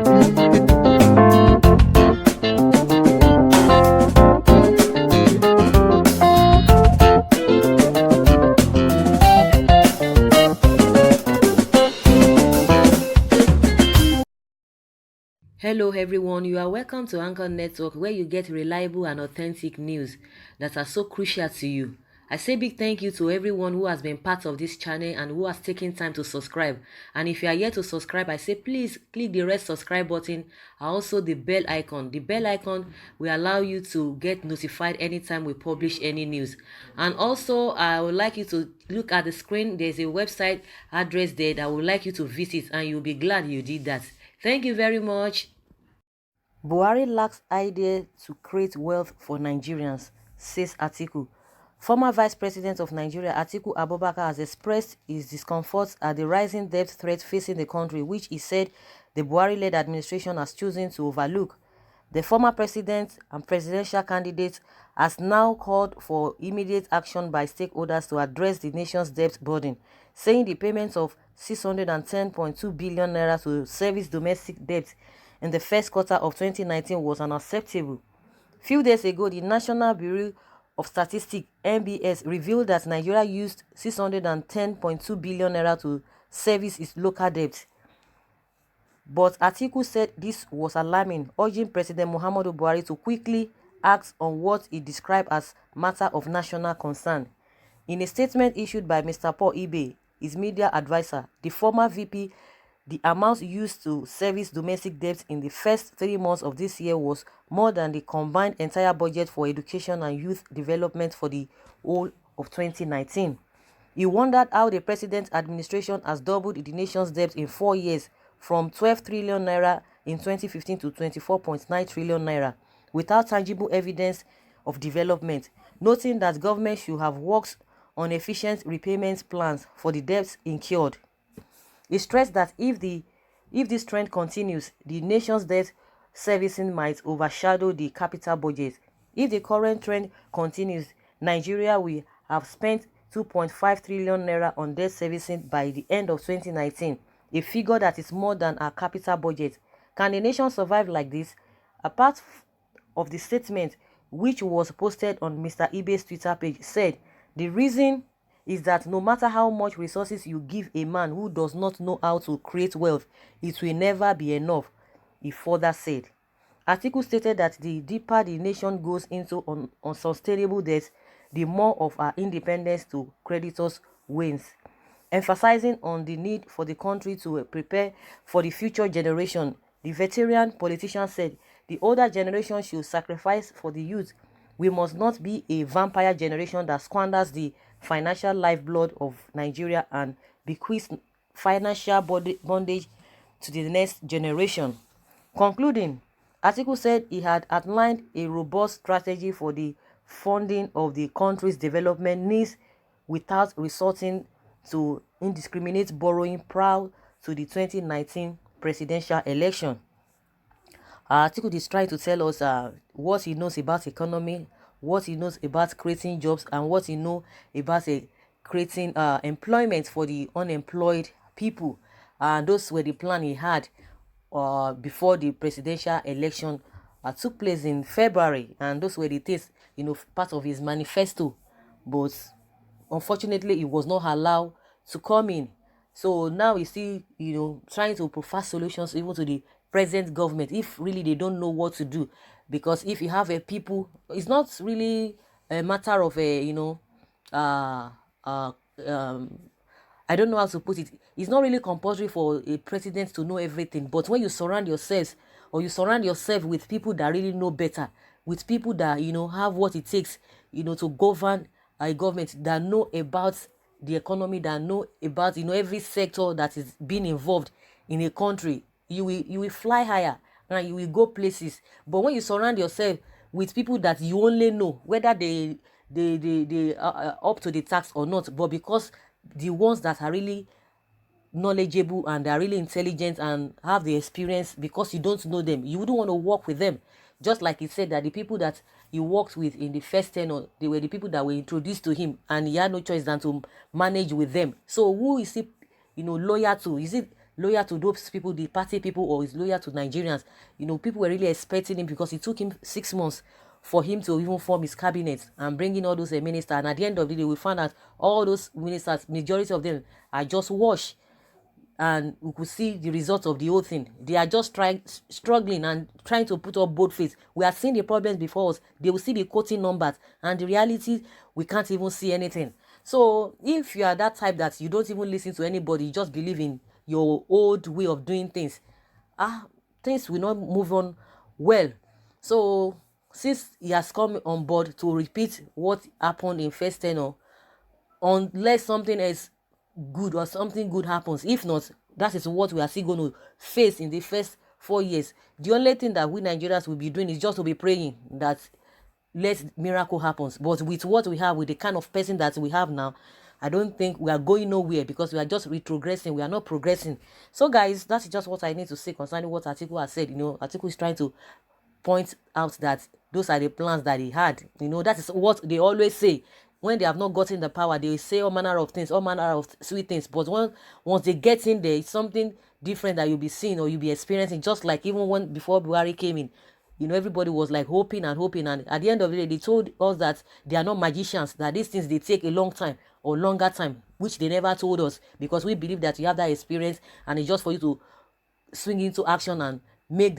Hello everyone, you are welcome to Anchor Network where you get reliable and authentic news that are so crucial to you. I say big thank you to everyone who has been part of this channel and who has taken time to subscribe. And if you are yet to subscribe, I say please click the red subscribe button and also the bell icon. The bell icon will allow you to get notified anytime we publish any news. And also, I would like you to look at the screen. There's a website address there that I would like you to visit and you'll be glad you did that. Thank you very much. Buhari lacks idea to create wealth for Nigerians, says Atiku. Former Vice President of Nigeria, Atiku Abubakar, has expressed his discomfort at the rising debt threat facing the country, which he said the Buhari-led administration has chosen to overlook. The former president and presidential candidate has now called for immediate action by stakeholders to address the nation's debt burden, saying the payment of 610.2 billion naira to service domestic debt in the first quarter of 2019 was unacceptable. Few days ago, the National Bureau of Statistics (NBS) revealed that Nigeria used 610.2 billion naira to service its local debt. But Atiku said this was alarming, urging President Muhammadu Buhari to quickly act on what he described as matter of national concern. In a statement issued by Mr. Paul Ibe, his media advisor, the former VP, the amount used to service domestic debt in the first 3 months of this year was more than the combined entire budget for education and youth development for the whole of 2019. He wondered how the president's administration has doubled the nation's debt in 4 years, from 12 trillion naira in 2015 to 24.9 trillion naira, without tangible evidence of development, noting that government should have worked on efficient repayment plans for the debts incurred. He stressed that if this trend continues, the nation's debt servicing might overshadow the capital budget. If the current trend continues, Nigeria will have spent 2.5 trillion naira on debt servicing by the end of 2019, a figure that is more than our capital budget. Can the nation survive like this? Apart of the statement, which was posted on Mr. Ibe's Twitter page, said the reason is that no matter how much resources you give a man who does not know how to create wealth, it will never be enough, he further said. Atiku stated that the deeper the nation goes into unsustainable debt, the more of our independence to creditors wanes, emphasizing on the need for the country to prepare for the future generation. The veteran politician said the older generation should sacrifice for the youth. We must not be a vampire generation that squanders the financial lifeblood of Nigeria and bequeaths financial bondage to the next generation. Concluding, Atiku said he had outlined a robust strategy for the funding of the country's development needs without resorting to indiscriminate borrowing prior to the 2019 presidential election. Atiku is trying to tell us what he knows about economy, what he knows about creating jobs, and what he knows about creating employment for the unemployed people. And those were the plan he had before the presidential election took place in February. And those were the things, part of his manifesto. But unfortunately, he was not allowed to come in. So now we see, trying to provide solutions even to the present government if really they don't know what to do. Because if you have a people, it's not really a matter of uh, uh, um, I don't know how to put it. It's not really compulsory for a president to know everything. But when you surround yourselves or you surround yourself with people that really know better, with people that, have what it takes, to govern a government, that know about the economy, that know about, every sector that is being involved in a country, you will fly higher and you will go places. But when you surround yourself with people that you only know, whether they up to the task or not, but because the ones that are really knowledgeable and they're really intelligent and have the experience, because you don't know them, you wouldn't want to work with them. Just like he said that the people that he worked with in the first tenure, they were the people that were introduced to him and he had no choice than to manage with them. So who is he loyal to? Is it loyal to those people, the party people, or is loyal to Nigerians. People were really expecting him because it took him 6 months for him to even form his cabinet and bring in all those ministers. And at the end of the day, we found out all those ministers, majority of them are just washed, and we could see the result of the whole thing. They are just struggling and trying to put up both faces. We are seeing the problems before us. They will still be quoting numbers, and the reality, we can't even see anything. So if you are that type that you don't even listen to anybody, you just believe in your old way of doing things, things will not move on well. So since he has come on board to repeat what happened in first tenure, unless something else good or something good happens, if not, that is what we are still going to face in the first 4 years. The only thing that we Nigerians will be doing is just to be praying that let miracle happens. But with what we have, with the kind of person that we have now, I don't think we are going nowhere, because we are just retrogressing. We are not progressing. So guys, that's just what I need to say concerning what Atiku has said. Atiku is trying to point out that those are the plans that he had. That is what they always say. When they have not gotten the power, they will say all manner of things, all manner of sweet things. But once they get in there, it's something different that you'll be seeing or you'll be experiencing. Just like even when before Buhari came in, everybody was like hoping and hoping. And at the end of the day, they told us that they are not magicians, that these things, they take a long time or longer time, which they never told us, because we believe that you have that experience and it's just for you to swing into action and make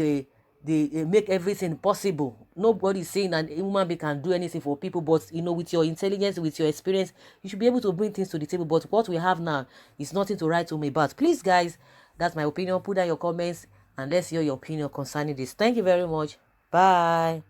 make everything possible. Nobody is saying that a human being can do anything for people, but with your intelligence, with your experience, you should be able to bring things to the table. But what we have now is nothing to write home about. Please guys, that's my opinion. Put down your comments and let's hear your opinion concerning this. Thank you very much. Bye.